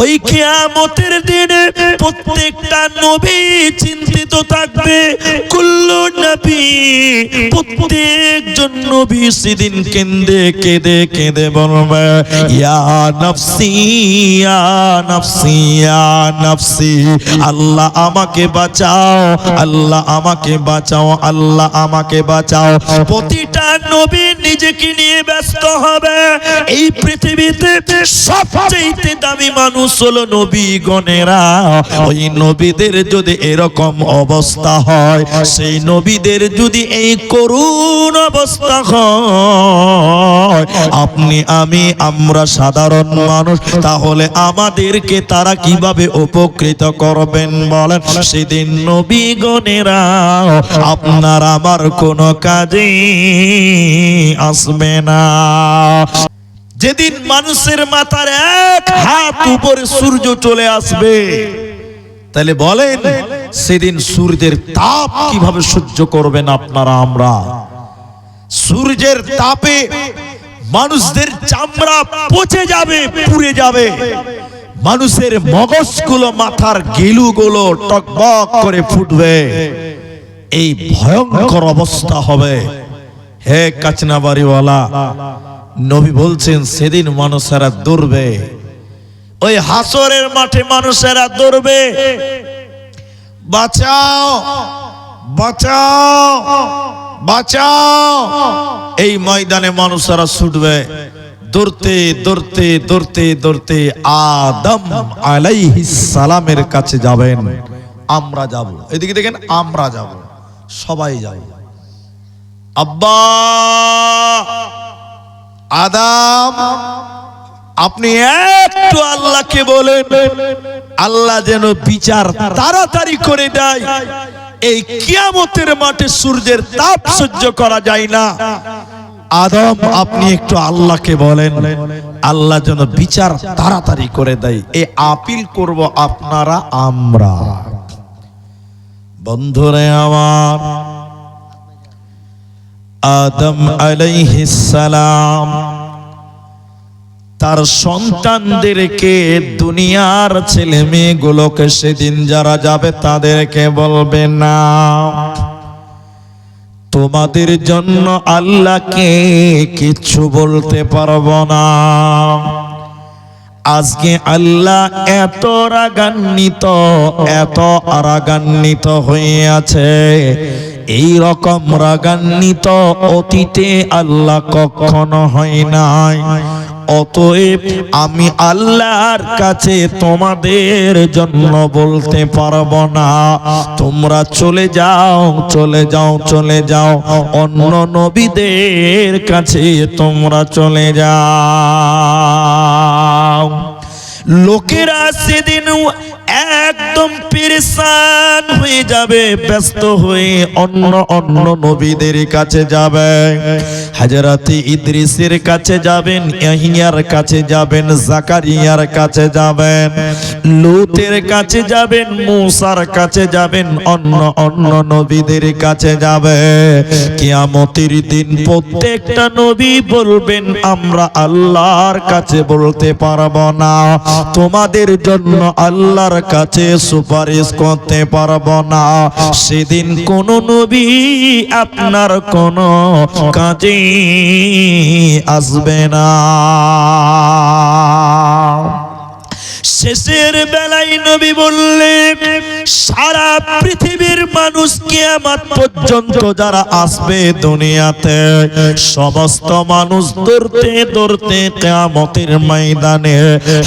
ওই কিয়ামতের দিনে প্রত্যেকটা নবী চিন্তিত থাকবে। কুল্লু নবী, প্রত্যেকজন নবী সেদিন কেঁদে কেঁদে কেঁদে বলবে, ইয়া নফসি ইয়া নফসি ইয়া নফসি, আল্লাহ আমাকে বাঁচাও, আল্লাহ আমাকে বাঁচাও, আল্লাহ আমাকে বাঁচাও। প্রতিটা নবী নিজেকে নিয়ে ব্যস্ত হবে। এই পৃথিবীতে সবচেয়ে দামি মানুষ হলো নবীগণেরা। ওই নবীদের যদি এরকম অবস্থা হয়, সেই নবীদের যদি এই করুণ অবস্থা হয়, আপনি আমি আমরা সাধারণ মানুষ, তাহলে আমাদেরকে তারা কিভাবে উপকৃত করবেন বলেন? সেদিন নবীগণেরা আপনার আমার কোনো কাজে আসবে না। যেদিন মানুষের মাথার এক হাত উপরে সূর্য চলে আসবে, তাহলে বলেন সেদিন সূর্যের তাপ কিভাবে সহ্য করবেন আপনারা আমরা? সূর্যের তাপে মানুষদের চামড়া পচে যাবে, পুড়ে যাবে। মানুষের মগজগুলো, মাথার গিলুগুলো টকবক করে ফুটবে। এই ভয়ঙ্কর অবস্থা হবে। হে কাচনাবাড়িওয়ালা, নবী বলছেন সেদিন মানুষেরা দৌড়বে। ওই হাসরের মাঠে মানুষেরা দৌড়বে, বাঁচাও বাঁচাও বাঁচাও। এই ময়দানে মানুষেরা ছুটবে, দৌড়তে দৌড়তে দৌড়তে দৌড়তে আদম আলাইহিস সালামের কাছে যাবেন। আমরা যাব, এদিকে দেখেন, আমরা যাব, সবাই যাব। আব্বা আদম, আপনি একটু আল্লাহকে বলেন, আল্লাহ যেন বিচার তাড়াতাড়ি করে দেয়। এই কিয়ামতের মাঠে সূর্যের তাপ সহ্য করা যায় না। আদম, আপনি একটু আল্লাহকে বলেন, আল্লাহ যেন বিচার তাড়াতাড়ি করে দেয়। এই আপিল করব আপনারা আমরা। বন্ধুরে আমার, আদম আলাইহিস সালাম তার সন্তানদেরকে, দুনিয়ার ছেলে মেয়েগুলোকে সেদিন যারা যাবে তাদেরকে বলবে, না, তোমাদের জন্য আল্লাহকে কিছু বলতে পারবো না। আজকে আল্লাহ এত রাগান্বিত, এত রাগান্বিত হয়ে আছে। এই রকম রাগান্বিত অতীতে আল্লাহ কখনো হয় নাই। অতএব আমি আল্লাহর কাছে তোমাদের জন্য বলতে পারবো না। তোমরা চলে যাও, চলে যাও, চলে যাও, অন্য নবীদের কাছে তোমরা চলে যাও। লোকেরা সেদিন একদম পেরেশান হয়ে যাবে, ব্যস্ত হয়ে অন্য নবীদের কাছে যাবে। হযরতে ইদ্রিসের কাছে যাবেন, ইয়াহিয়ার কাছে যাবেন, জাকারিয়ার কাছে যাবেন, লূতের কাছে যাবেন, মূসার কাছে যাবেন, অন্য নবীদের কাছে যাবে। কিয়ামতের দিন প্রত্যেকটা নবী বলবেন, আমরা আল্লাহর কাছে বলতে পারবো না, তোমাদের জন্য আল্লাহর কাছে সুপারিশ করতে পারবো না। সেদিন কোন নবী আপনার কোন কাজে আসবে না। শেষের বেলায় নবী বললেন, সারা পৃথিবীর মানুষ কিয়ামত পর্যন্ত যারা আসবে দুনিয়াতে, সমস্ত মানুষ দৌড়তে দৌড়তে কিয়ামতের ময়দানে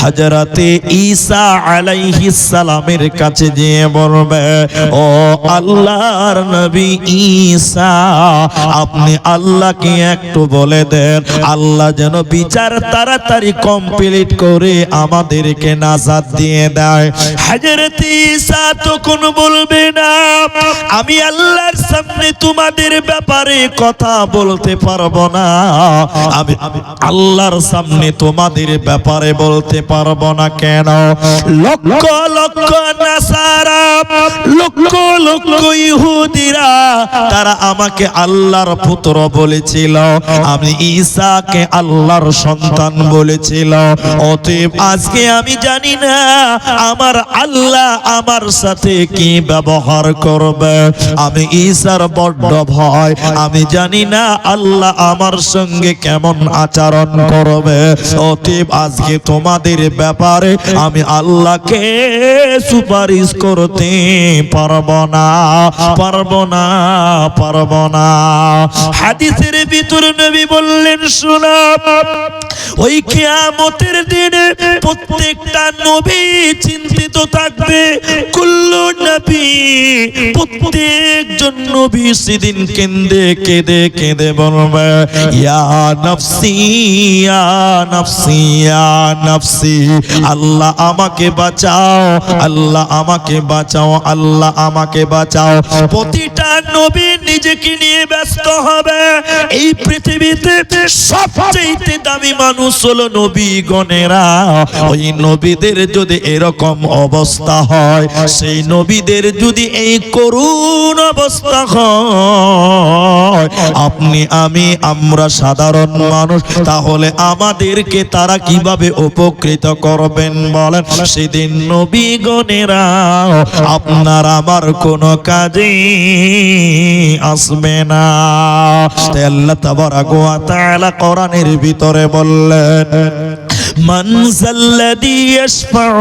হযরতে ঈসা আলাইহিস সালামের কাছে গিয়ে বলবে, ও আল্লাহর নবী ঈসা, আপনি আল্লাহকে একটু বলে দেন, আল্লাহ যেন বিচার তাড়াতাড়ি কমপ্লিট করে আমাদেরকে নাজাত দিয়ে দেয়। হযরত ঈসা তখন বলবে না, আমি আল্লাহর সামনে তোমাদের ব্যাপারে কথা বলতে পারবো না, আমি আল্লাহর সামনে তোমাদের ব্যাপারে বলতে পারবো না। কেন? লক্ষ লক্ষ নাসারা, লক্ষ লক্ষ ইহুদিরা তারা আমাকে আল্লাহর পুত্র বলেছিল, আমি ঈসাকে আল্লাহর সন্তান বলেছিল। অতএব আজকে আমি জানি না আমার আল্লাহ আমার সাথে কি ব্যবহার করবে। আমি ঈসার বড্ড ভয়, আমি জানি না আল্লাহ আমার সঙ্গে কেমন আচরণ করবে। অতএব আজকে তোমাদের ব্যাপারে আমি আল্লাহকে সুপারিশ করতে পারবো না, পারবো না, পারবো না। হাদিসের ভিতর নবী বললেন, শোনো, ওই কিয়ামতের দিনে প্রত্যেকটা নবী চিন্তিত থাকবে। কুল্লু নবী, প্রত্যেকজন নবী সেদিন কেঁদে কেঁদে কেঁদে বলবে, ইয়া নফসি, ইয়া নফসি, ইয়া নফসি, আল্লাহ আমাকে বাঁচাও, আল্লাহ আমাকে বাঁচাও, আল্লাহ আমাকে বাঁচাও। প্রতিটা নবী নিজেকে নিয়ে ব্যস্ত হবে। এই পৃথিবীতে সবচেয়ে দামি মানুষ হলো নবীগণেরা। ওই নবীদের যদি এরকম অবস্থা হয়, সেই নবীদের যদি এই করুণ অবস্থা হয়, আপনি আমি আমরা সাধারণ মানুষ, তাহলে আমাদেরকে তারা কিভাবে উপকৃত করবেন বলেন? সেদিন নবীগণেরা আপনার আমার কোনো কাজে আসবে না। তাই আল্লাহ তাবারাক ওয়া তাআলা কোরআনের ভিতরে বললেন, মান যাল্লাযী ইয়াশফাউ,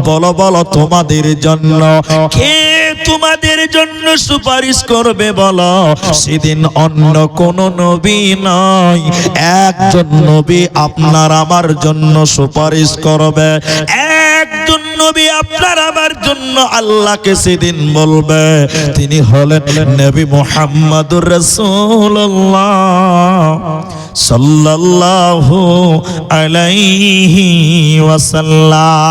বলো বলো তোমাদের জন্য কে তোমাদের জন্য সুপারিশ করবে বলো? সেদিন অন্য কোন নবী নয়, একজন নবী আপনার আমার জন্য সুপারিশ করবে। একজন নবী আপনার আমার জন্য আল্লাহকে সেদিন বলবে, তিনি হলেন নবী মুহাম্মদুর রাসূলুল্লাহ সাল্লাল্লাহু আলাইহি ওয়াসাল্লাম।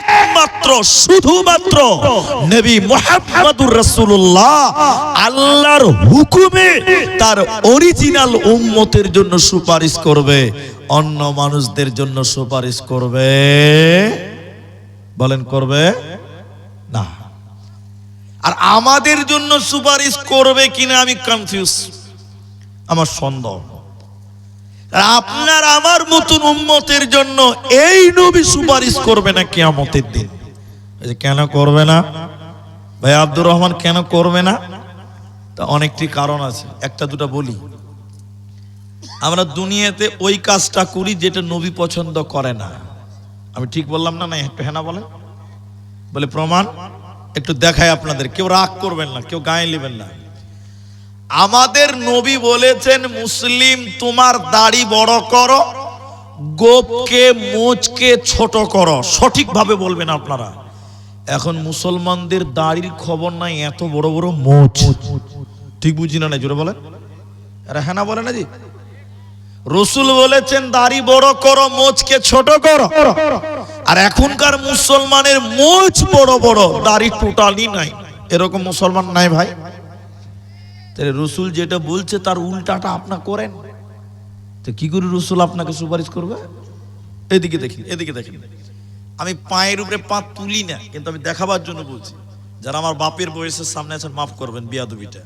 একমাত্র শুধুমাত্র নবী মুহাম্মদুর রাসূলুল্লাহ আল্লাহর হুকুমে তার অরিজিনাল উম্মতের জন্য সুপারিশ করবে, অন্য মানুষদের জন্য সুপারিশ করবে? বলেন করবে না। আর আমাদের জন্য সুপারিশ করবে কিনা আমি কনফিউজ, আমার সন্দেহ। আপনার আমার মতন উম্মতের জন্য এই নবী সুপারিশ করবে না কিয়ামতের দিন। কেন করবে না ভাই আব্দুর রহমান, কেন করবে না? তা অনেকটি কারণ আছে, একটা দুটা বলি। আমরা দুনিয়াতে ওই কাজটা করি যেটা নবী পছন্দ করে না। আমি ঠিক বললাম না? না একটু হ্যাঁ না বলেন, বলে প্রমাণ একটু দেখাই আপনাদের, কেউ রাগ করবেন না, কেউ গায়ে নেবেন না। আমাদের নবী বলেছেন, মুসলিম তোমার দাড়ি বড় করো, গোপকে মোচকে ছোট করো। সঠিকভাবে বলবেন আপনারা। এখন মুসলমানদের দাড়ির খবর নাই, এত বড় বড় মোচ। ঠিক বুঝি না? জোরে বলেন, হ্যাঁ না বলে না জি। রসুল বলেছেন দাড়ি বড় করো, মোচকে ছোট করো। আর এখনকার মুসলমানের মোচ বড় বড়, দাড়ি টোটালি নাই। এরকম মুসলমান নাই ভাই। তাহলে রসুল যেটা বলছে তার উল্টাটা আপনি করেন, তো কি করে রসুল আপনাকে সুপারিশ করবে? এদিকে দেখেন, এদিকে দেখেন। আমি পায়ের উপরে পা তুলি না, কিন্তু আমি দেখাবার জন্য বলছি। যারা আমার বাপের বয়সের সামনে আছেন মাফ করবেন বিয়াদবিটা।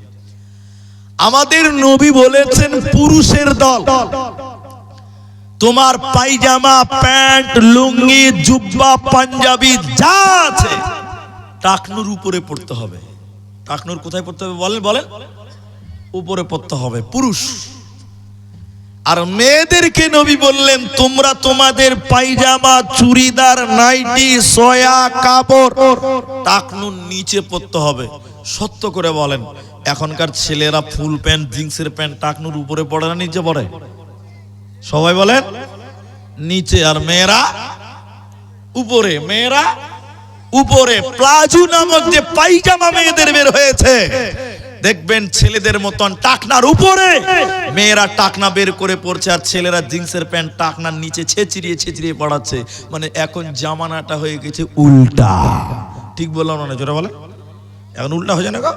আমাদের নবী বলেছেন, পুরুষের দল তোমার পায়জামা, প্যান্ট, লুঙ্গি, জুব্বা, পাঞ্জাবি যা আছে টাকনুর উপরে পড়তে হবে। টাকনুর কোথায় পড়তে হবে বলেন? বলেন, উপরে পড়তে হবে পুরুষ। আর মেয়েদেরকে নবী বললেন, তোমরা তোমাদের পায়জামা, চুড়িদার, নাইটি, সয়া কাপড় টাকনুর নিচে পড়তে হবে। সত্য করে বলেন, এখনকার ছেলেরা ফুল প্যান্ট, জিন্সের প্যান্ট টাকনুর উপরে পড়ে না নিচে পড়ে? সবাই বলেন নিচে। আর মেয়েরা উপরে। মেয়েরা উপরে। প্লাজো নামক যে পায়জামা মেয়েদের বের হয়েছে, দেখবেন ছেলেদের মতন টাকনার উপরে, মেয়েরা টাকনা বের করে পড়ছে, আর ছেলেরা জিন্সের প্যান্ট টাকনার নিচে ছেঁচড়িয়ে ছেঁচড়িয়ে পড়াচ্ছে। মানে এখন জামানাটা হয়ে গেছে উল্টা। ঠিক বললাম না? জোরে বলে। এখন উল্টা হয়ে যায় না গো।